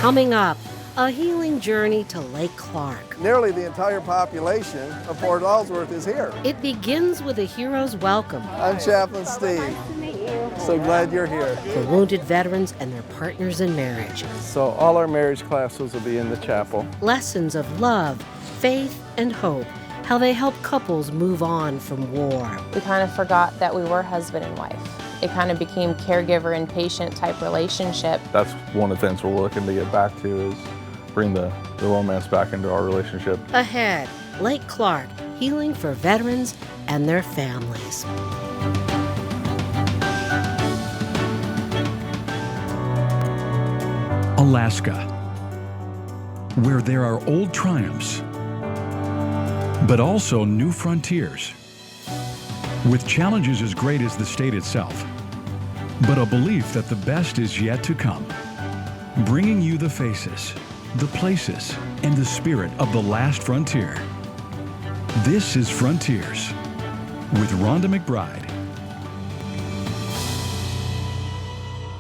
Coming up, a healing journey to Lake Clark. Nearly the entire population of Port Alsworth is here. It begins with a hero's welcome. I'm Chaplain Steve. Nice to meet you. So glad you're here. For wounded veterans and their partners in marriage. So all our marriage classes will be in the chapel. Lessons of love, faith, and hope. How they help couples move on from war. We kind of forgot that we were husband and wife. It kind of became caregiver and patient type relationship. That's one of the things we're looking to get back to, is bring the romance back into our relationship. Ahead, Lake Clark, healing for veterans and their families. Alaska, where there are old triumphs, but also new frontiers, with challenges as great as the state itself, but a belief that the best is yet to come, bringing you the faces, the places, and the spirit of the last frontier. This is Frontiers with Rhonda McBride.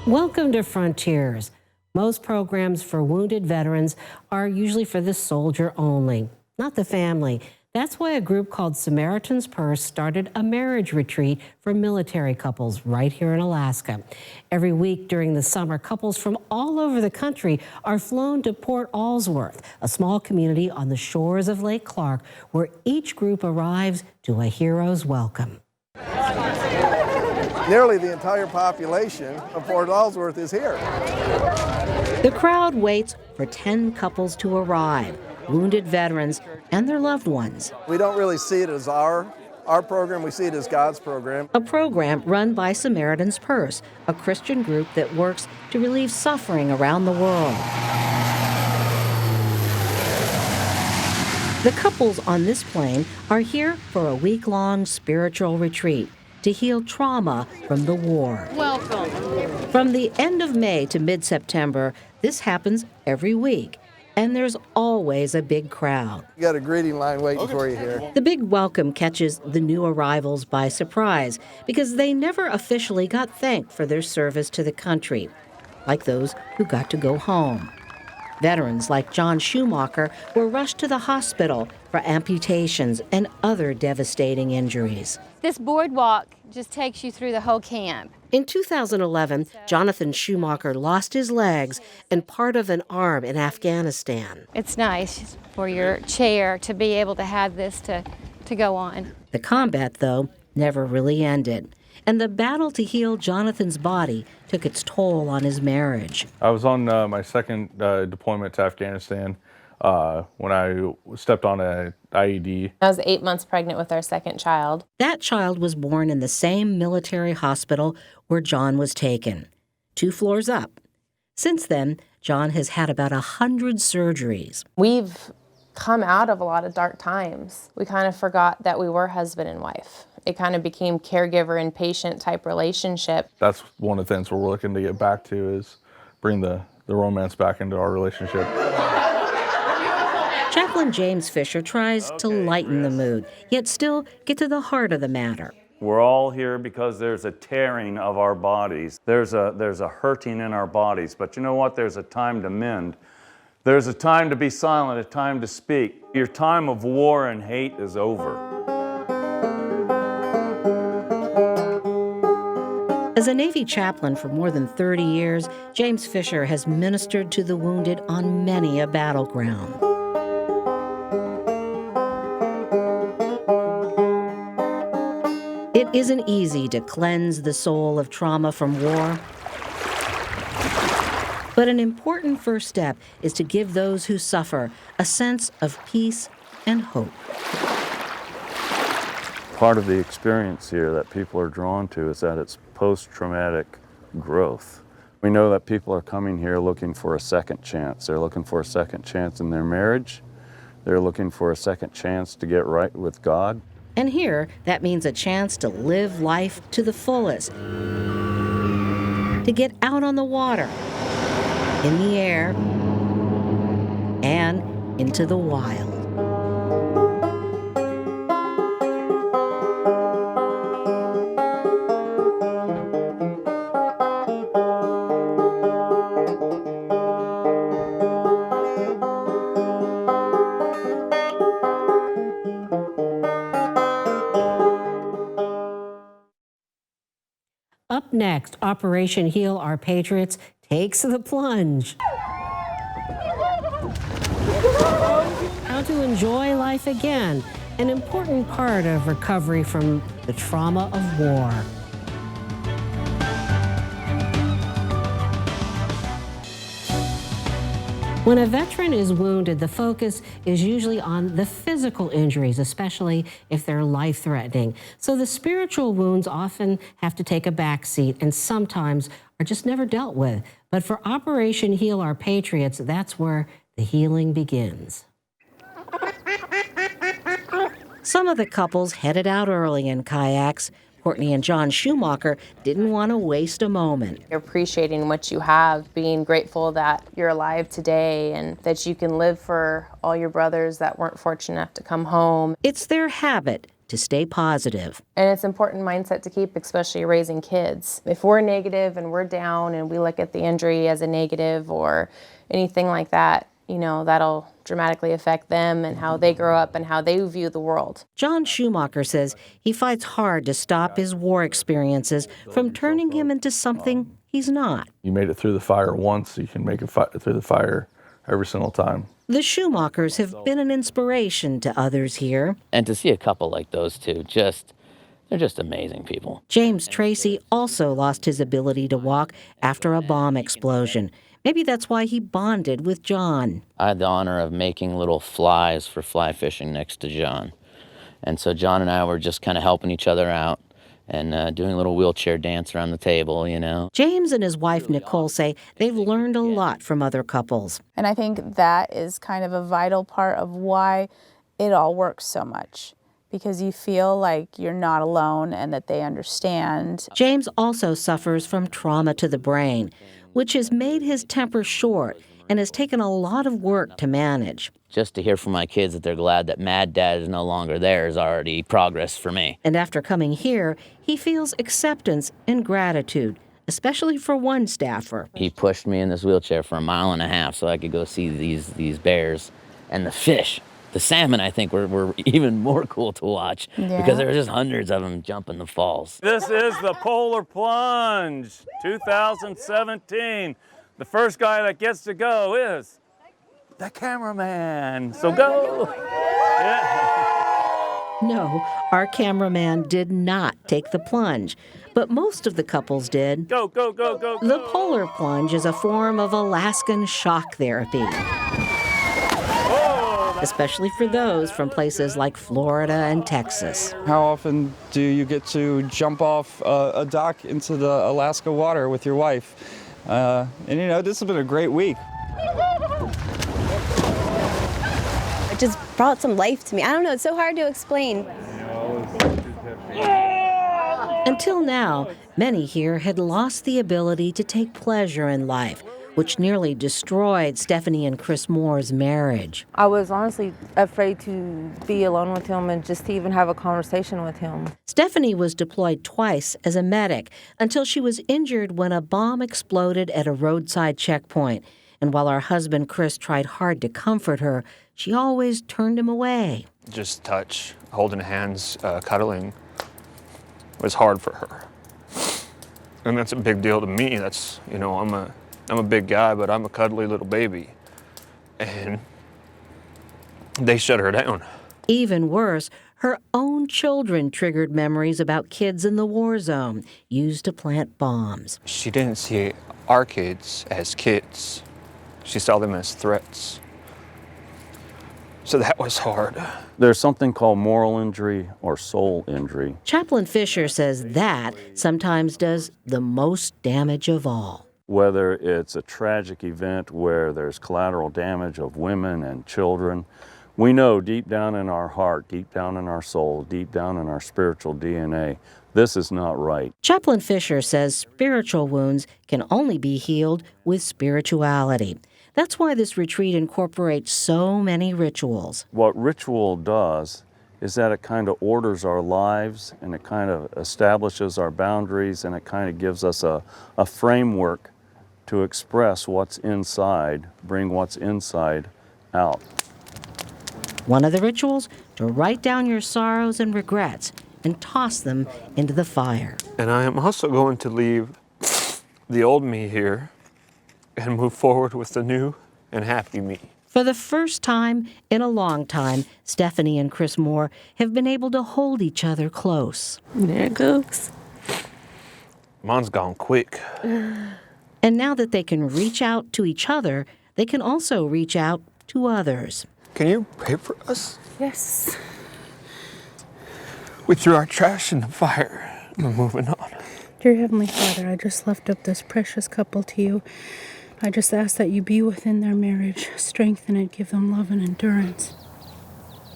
Welcome to Frontiers. Most programs for wounded veterans are usually for the soldier only, not the family. That's why a group called Samaritan's Purse started a marriage retreat for military couples right here in Alaska. Every week during the summer, couples from all over the country are flown to Port Alsworth, a small community on the shores of Lake Clark, where each group arrives to a hero's welcome. Nearly the entire population of Port Alsworth is here. The crowd waits for 10 couples to arrive, wounded veterans and their loved ones. We don't really see it as our program, we see it as God's program. A program run by Samaritan's Purse, a Christian group that works to relieve suffering around the world. The couples on this plane are here for a week-long spiritual retreat to heal trauma from the war. Welcome. From the end of May to mid-September, this happens every week. And there's always a big crowd. You got a greeting line waiting for you here. The big welcome catches the new arrivals by surprise because they never officially got thanked for their service to the country, like those who got to go home. Veterans like John Schumacher were rushed to the hospital for amputations and other devastating injuries. This boardwalk just takes you through the whole camp. In 2011, Jonathan Schumacher lost his legs and part of an arm in Afghanistan. It's nice for your chair to be able to have this to go on. The combat, though, never really ended. And the battle to heal Jonathan's body took its toll on his marriage. I was on my second deployment to Afghanistan when I stepped on an IED. I was 8 months pregnant with our second child. That child was born in the same military hospital where John was taken, 2 floors up. Since then, John has had about 100 surgeries. We've come out of a lot of dark times. We kind of forgot that we were husband and wife. It kind of became caregiver and patient type relationship. That's one of the things we're looking to get back to, is bring the romance back into our relationship. Chaplain James Fisher tries to lighten the mood, yet still get to the heart of the matter. We're all here because there's a tearing of our bodies. There's a hurting in our bodies. But you know what? There's a time to mend. There's a time to be silent, a time to speak. Your time of war and hate is over. As a Navy chaplain for more than 30 years, James Fisher has ministered to the wounded on many a battleground. It isn't easy to cleanse the soul of trauma from war, but an important first step is to give those who suffer a sense of peace and hope. Part of the experience here that people are drawn to is that it's post-traumatic growth. We know that people are coming here looking for a second chance. They're looking for a second chance in their marriage. They're looking for a second chance to get right with God. And here, that means a chance to live life to the fullest, to get out on the water, in the air, and into the wild. next, Operation Heal Our Patriots takes the plunge. How to enjoy life again, an important part of recovery from the trauma of war. When a veteran is wounded, the focus is usually on the physical injuries, especially if they're life-threatening. So the spiritual wounds often have to take a back seat and sometimes are just never dealt with. But for Operation Heal Our Patriots, that's where the healing begins. Some of the couples headed out early in kayaks. Courtney and John Schumacher didn't want to waste a moment. You're appreciating what you have, being grateful that you're alive today and that you can live for all your brothers that weren't fortunate enough to come home. It's their habit to stay positive. And it's an important mindset to keep, especially raising kids. If we're negative and we're down and we look at the injury as a negative or anything like that, you know, that'll dramatically affect them and how they grow up and how they view the world. John Schumacher says he fights hard to stop his war experiences from turning him into something he's not. You made it through the fire once, you can make it through the fire every single time. The Schumachers have been an inspiration to others here. And to see a couple like those two, they're just amazing people. James Tracy also lost his ability to walk after a bomb explosion. Maybe that's why he bonded with John. I had the honor of making little flies for fly fishing next to John. And so John and I were just kind of helping each other out and doing a little wheelchair dance around the table, you know. James and his wife, Nicole, say they've learned a lot from other couples. And I think that is kind of a vital part of why it all works so much, because you feel like you're not alone and that they understand. James also suffers from trauma to the brain, which has made his temper short and has taken a lot of work to manage. Just to hear from my kids that they're glad that Mad Dad is no longer there is already progress for me. And after coming here, he feels acceptance and gratitude, especially for one staffer. He pushed me in this wheelchair for 1.5 miles so I could go see these bears and the fish. The salmon, I think, were even more cool to watch because there were just hundreds of them jumping the falls. This is the Polar Plunge 2017. The first guy that gets to go is the cameraman. So go. Yeah. No, our cameraman did not take the plunge, but most of the couples did. Go, go, go, go, go. The polar plunge is a form of Alaskan shock therapy, especially for those from places like Florida and Texas. How often do you get to jump off a dock into the Alaska water with your wife? And you know, this has been a great week. It just brought some life to me. I don't know, it's so hard to explain. Until now, many here had lost the ability to take pleasure in life, which nearly destroyed Stephanie and Chris Moore's marriage. I was honestly afraid to be alone with him and just to even have a conversation with him. Stephanie was deployed twice as a medic until she was injured when a bomb exploded at a roadside checkpoint. And while her husband Chris tried hard to comfort her, she always turned him away. Just touch, holding hands, cuddling was hard for her. And that's a big deal to me. That's, you know, I'm a big guy, but I'm a cuddly little baby. And they shut her down. Even worse, her own children triggered memories about kids in the war zone used to plant bombs. She didn't see our kids as kids. She saw them as threats. So that was hard. There's something called moral injury or soul injury. Chaplain Fisher says that sometimes does the most damage of all. Whether it's a tragic event where there's collateral damage of women and children, we know deep down in our heart, deep down in our soul, deep down in our spiritual DNA, this is not right. Chaplain Fisher says spiritual wounds can only be healed with spirituality. That's why this retreat incorporates so many rituals. What ritual does is that it kind of orders our lives and it kind of establishes our boundaries and it kind of gives us a framework to express what's inside, bring what's inside out. One of the rituals, to write down your sorrows and regrets and toss them into the fire. And I am also going to leave the old me here and move forward with the new and happy me. For the first time in a long time, Stephanie and Chris Moore have been able to hold each other close. There it goes. Mine's gone quick. And now that they can reach out to each other, they can also reach out to others. Can you pray for us? Yes. We threw our trash in the fire. We're moving on. Dear Heavenly Father, I just lift up this precious couple to you. I just ask that you be within their marriage, strengthen it, give them love and endurance.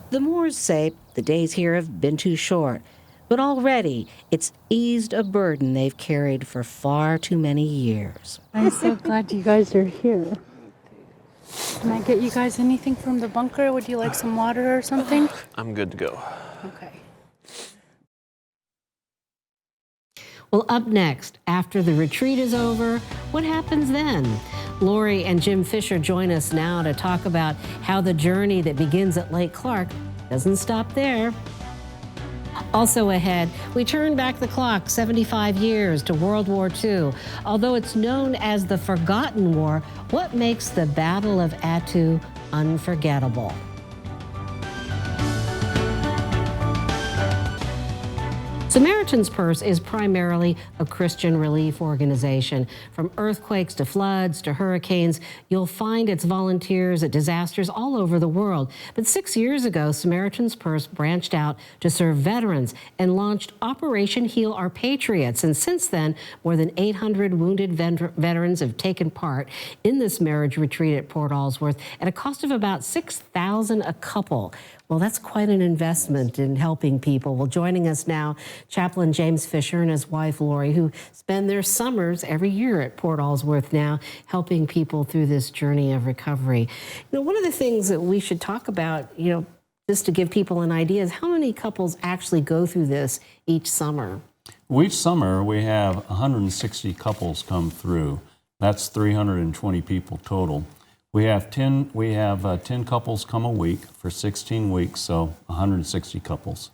The Moores say the days here have been too short, but already it's eased a burden they've carried for far too many years. I'm so glad you guys are here. Can I get you guys anything from the bunker? Would you like some water or something? I'm good to go. Okay. Well, up next, after the retreat is over, what happens then? Lori and Jim Fisher join us now to talk about how the journey that begins at Lake Clark doesn't stop there. Also ahead, we turn back the clock 75 years to World War II. Although it's known as the Forgotten War, what makes the Battle of Attu unforgettable? Samaritan's Purse is primarily a Christian relief organization. From earthquakes to floods to hurricanes, you'll find its volunteers at disasters all over the world. But 6 years ago, Samaritan's Purse branched out to serve veterans and launched Operation Heal Our Patriots. And since then, more than 800 wounded veterans have taken part in this marriage retreat at Port Alsworth at a cost of about $6,000 a couple. Well, that's quite an investment in helping people. Well, joining us now, Chaplain James Fisher and his wife, Lori, who spend their summers every year at Port Alsworth now, helping people through this journey of recovery. You know, one of the things that we should talk about, just to give people an idea, is how many couples actually go through this each summer? Well, each summer, we have 160 couples come through. That's 320 people total. We have 10 couples come a week for 16 weeks, so 160 couples.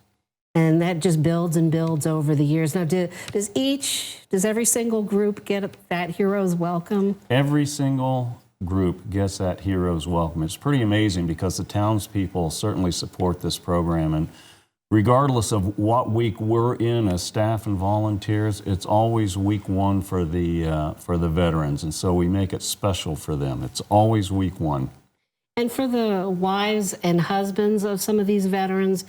And that just builds and builds over the years. Now, does every single group get that hero's welcome? Every single group gets that hero's welcome. It's pretty amazing because the townspeople certainly support this program, and regardless of what week we're in as staff and volunteers, it's always week one for the veterans, and so we make it special for them. It's always week one. And for the wives and husbands of some of these veterans,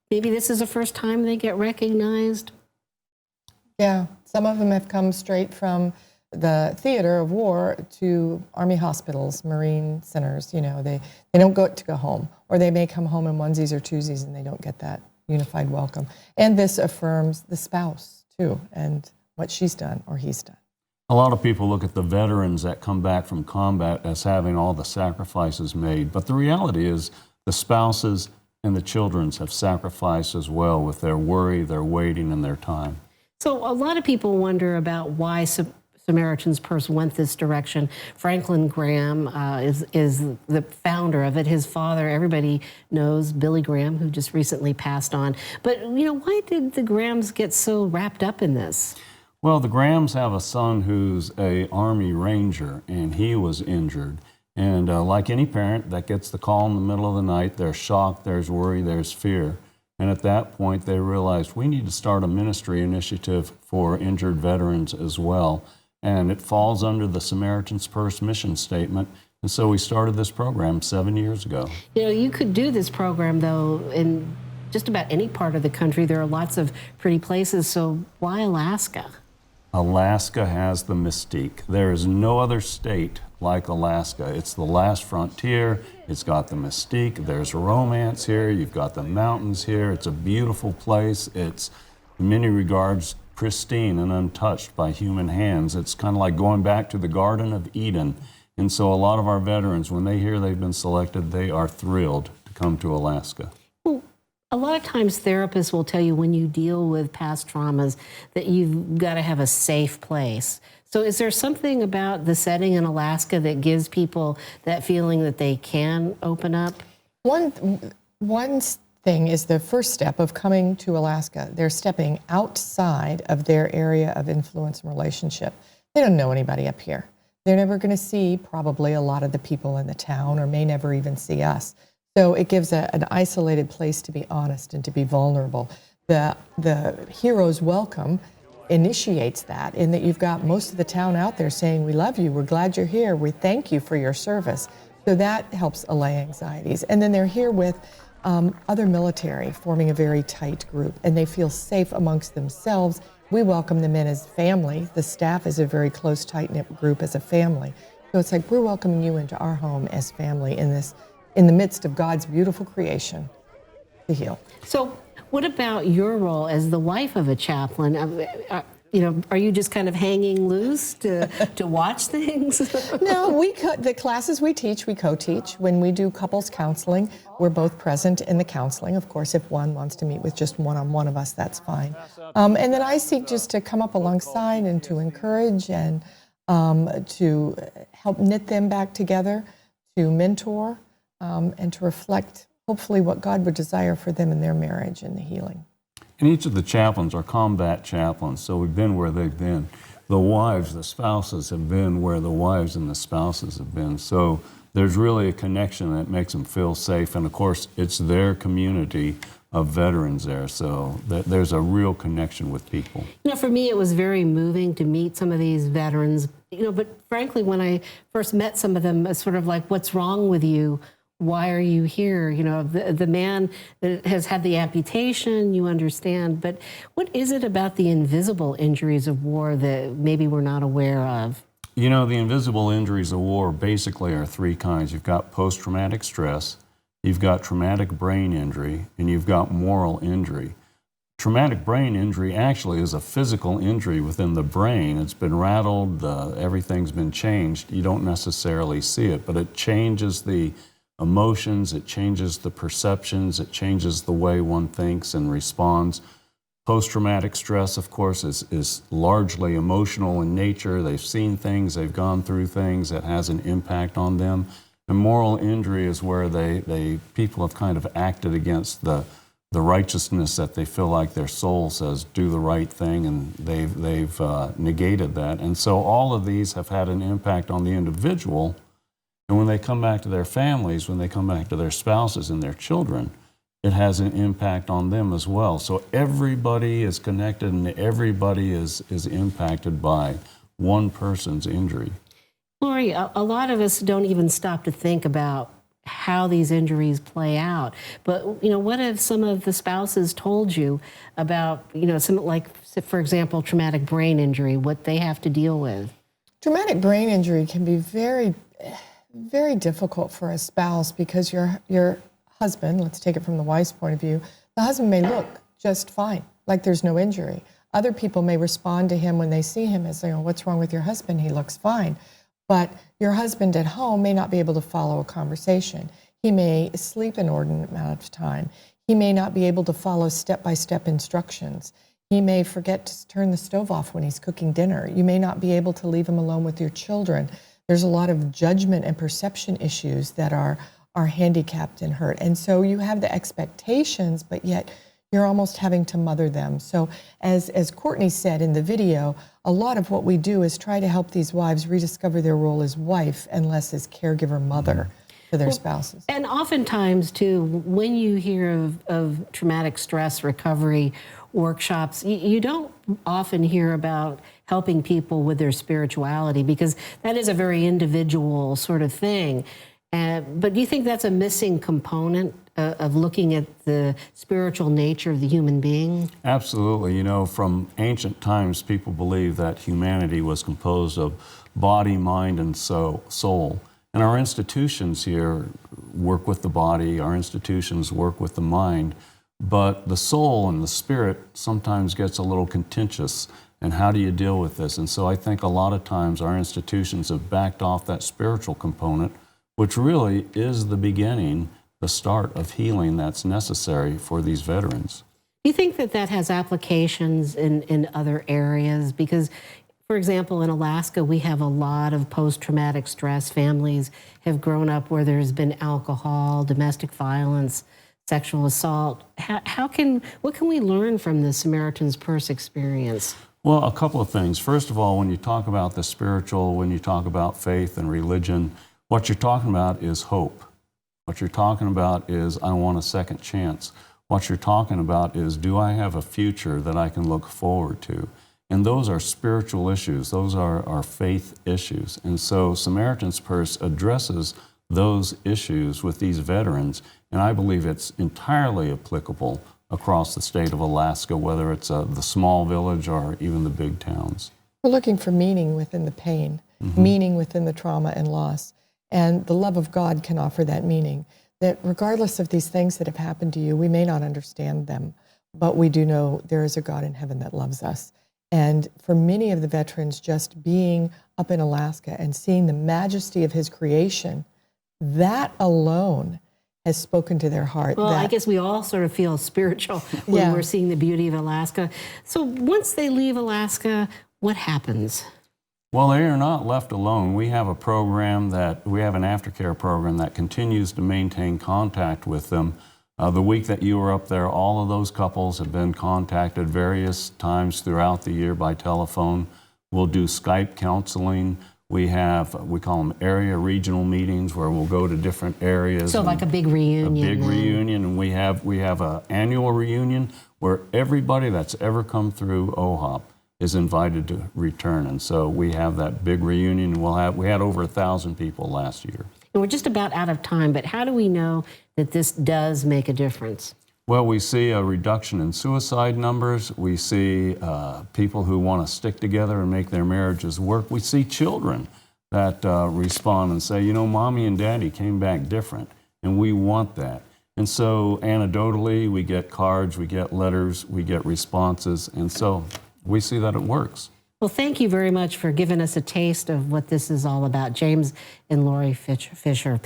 maybe this is the first time they get recognized? Yeah, some of them have come straight from the theater of war to Army hospitals, Marine centers. They don't get to go home, or they may come home in onesies or twosies and they don't get that unified welcome. And this affirms the spouse too, and what she's done or he's done. A lot of people look at the veterans that come back from combat as having all the sacrifices made, but the reality is the spouses and the children have sacrificed as well with their worry, their waiting, and their time. So a lot of people wonder about why Samaritan's Purse went this direction. Franklin Graham is the founder of it. His father, everybody knows, Billy Graham, who just recently passed on. But, why did the Grahams get so wrapped up in this? Well, the Grahams have a son who's an Army Ranger, and he was injured. And like any parent that gets the call in the middle of the night, there's shock, there's worry, there's fear. And at that point, they realized we need to start a ministry initiative for injured veterans as well. And it falls under the Samaritan's Purse mission statement. And so we started this program 7 years ago. You could do this program, though, in just about any part of the country. There are lots of pretty places. So why Alaska? Alaska has the mystique. There is no other state like Alaska. It's the last frontier. It's got the mystique. There's romance here. You've got the mountains here. It's a beautiful place. It's, in many regards, pristine and untouched by human hands. It's kind of like going back to the Garden of Eden. And so a lot of our veterans, when they hear they've been selected, they are thrilled to come to Alaska. Well, a lot of times therapists will tell you when you deal with past traumas that you've got to have a safe place. So is there something about the setting in Alaska that gives people that feeling that they can open up? One thing is the first step of coming to Alaska. They're stepping outside of their area of influence and relationship. They don't know anybody up here. They're never going to see probably a lot of the people in the town, or may never even see us. So it gives an isolated place to be honest and to be vulnerable. The Heroes Welcome initiates that, in that you've got most of the town out there saying, we love you, we're glad you're here, we thank you for your service. So that helps allay anxieties. And then they're here with other military, forming a very tight group, and they feel safe amongst themselves. We welcome them in as family. The staff is a very close, tight-knit group as a family. So it's like, we're welcoming you into our home as family in the midst of God's beautiful creation to heal. So what about your role as the wife of a chaplain? Are you just kind of hanging loose to watch things? No, the classes we teach, we co-teach. When we do couples counseling, we're both present in the counseling. Of course, if one wants to meet with just one-on-one of us, that's fine. And then I seek just to come up alongside and to encourage and to help knit them back together, to mentor, and to reflect, hopefully, what God would desire for them in their marriage and the healing. And each of the chaplains are combat chaplains, so we've been where they've been. The wives, the spouses have been where the wives and the spouses have been. So there's really a connection that makes them feel safe. And of course, it's their community of veterans there. So there's a real connection with people. For me, it was very moving to meet some of these veterans. But frankly, when I first met some of them, it's sort of like, what's wrong with you? Why are you here? The man that has had the amputation, you understand, but what is it about the invisible injuries of war that maybe we're not aware of? The invisible injuries of war basically are three kinds. You've got post-traumatic stress, you've got traumatic brain injury, and you've got moral injury. Traumatic brain injury actually is a physical injury within the brain. It's been rattled, everything's been changed. You don't necessarily see it, but it changes the emotions, it changes the perceptions, it changes the way one thinks and responds. Post-traumatic stress, of course, is largely emotional in nature. They've seen things, they've gone through things that has an impact on them. And moral injury is where people have kind of acted against the righteousness that they feel like their soul says, do the right thing, and they've negated that. And so all of these have had an impact on the individual. And when they come back to their families, when they come back to their spouses and their children, it has an impact on them as well. So everybody is connected and everybody is impacted by one person's injury. Lori, a lot of us don't even stop to think about how these injuries play out. But, what have some of the spouses told you about, some, like, for example, traumatic brain injury, what they have to deal with? Traumatic brain injury can be very difficult for a spouse, because your husband, let's take it from the wife's point of view, the husband may look just fine, like there's no injury. Other people may respond to him when they see him as, what's wrong with your husband? He looks fine. But your husband at home may not be able to follow a conversation. He may sleep an inordinate amount of time. He may not be able to follow step-by-step instructions. He may forget to turn the stove off when he's cooking dinner. You may not be able to leave him alone with your children. There's a lot of judgment and perception issues that are handicapped and hurt. And so you have the expectations, but yet you're almost having to mother them. So as Courtney said in the video, a lot of what we do is try to help these wives rediscover their role as wife and less as caregiver mother to their spouses. And oftentimes, too, when you hear of traumatic stress recovery workshops, you don't often hear about helping people with their spirituality, because that is a very individual sort of thing. But do you think that's a missing component of looking at the spiritual nature of the human being? Absolutely. From ancient times, people believed that humanity was composed of body, mind, and soul. And our institutions here work with the body, our institutions work with the mind, but the soul and the spirit sometimes gets a little contentious. And how do you deal with this? And so I think a lot of times our institutions have backed off that spiritual component, which really is the beginning, the start of healing that's necessary for these veterans. Do you think that has applications in other areas? Because, for example, in Alaska, we have a lot of post-traumatic stress. Families have grown up where there's been alcohol, domestic violence, sexual assault. What can we learn from the Samaritan's Purse experience? Well, a couple of things. First of all, when you talk about the spiritual, when you talk about faith and religion, what you're talking about is hope. What you're talking about is, I want a second chance. What you're talking about is, do I have a future that I can look forward to? And those are spiritual issues. Those are faith issues. And so Samaritan's Purse addresses those issues with these veterans, and I believe it's entirely applicable across the state of Alaska, whether it's the small village or even the big towns. We're looking for meaning within the pain, meaning within the trauma and loss. And the love of God can offer that meaning. That regardless of these things that have happened to you, we may not understand them, but we do know there is a God in heaven that loves us. And for many of the veterans, just being up in Alaska and seeing the majesty of his creation, that alone has spoken to their heart. Well, I guess we all sort of feel spiritual when we're seeing the beauty of Alaska. So once they leave Alaska, what happens? Well, they are not left alone. We have a program we have an aftercare program that continues to maintain contact with them. The week that you were up there, all of those couples have been contacted various times throughout the year by telephone. We'll do Skype counseling. We call them area regional meetings where we'll go to different areas. So like a big reunion. A big reunion, and we have an annual reunion where everybody that's ever come through OHOP is invited to return. And so we have that big reunion. We had over 1,000 people last year. And we're just about out of time, but how do we know that this does make a difference? Well, we see a reduction in suicide numbers. We see people who want to stick together and make their marriages work. We see children that respond and say, you know, Mommy and Daddy came back different, and we want that. And so anecdotally, we get cards, we get letters, we get responses, and so we see that it works. Well, thank you very much for giving us a taste of what this is all about, James and Lori Fisher.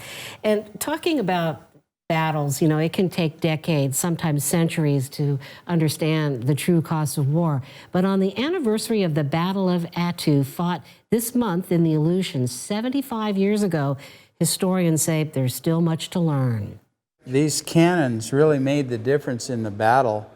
And talking about battles, you know, it can take decades, sometimes centuries, to understand the true cost of war. But on the anniversary of the Battle of Attu, fought this month in the Aleutians 75 years ago, historians say there's still much to learn. These cannons really made the difference in the battle.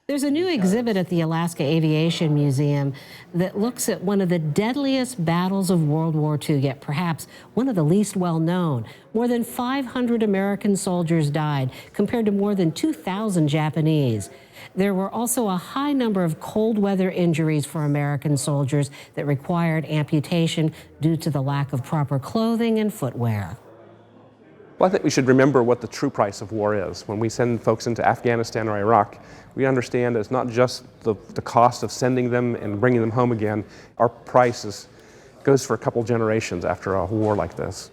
There's a new exhibit at the Alaska Aviation Museum that looks at one of the deadliest battles of World War II, yet perhaps one of the least well known. More than 500 American soldiers died, compared to more than 2,000 Japanese. There were also a high number of cold weather injuries for American soldiers that required amputation due to the lack of proper clothing and footwear. Well, I think we should remember what the true price of war is. When we send folks into Afghanistan or Iraq, we understand it's not just the cost of sending them and bringing them home again. Our price goes for a couple generations after a war like this.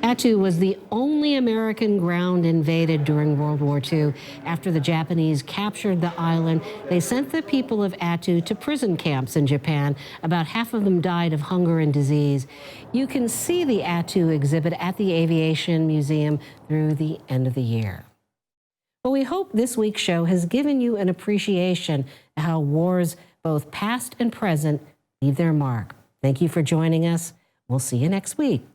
Attu was the only American ground invaded during World War II. After the Japanese captured the island, they sent the people of Attu to prison camps in Japan. About half of them died of hunger and disease. You can see the Attu exhibit at the Aviation Museum through the end of the year. Well, we hope this week's show has given you an appreciation of how wars, both past and present, leave their mark. Thank you for joining us. We'll see you next week.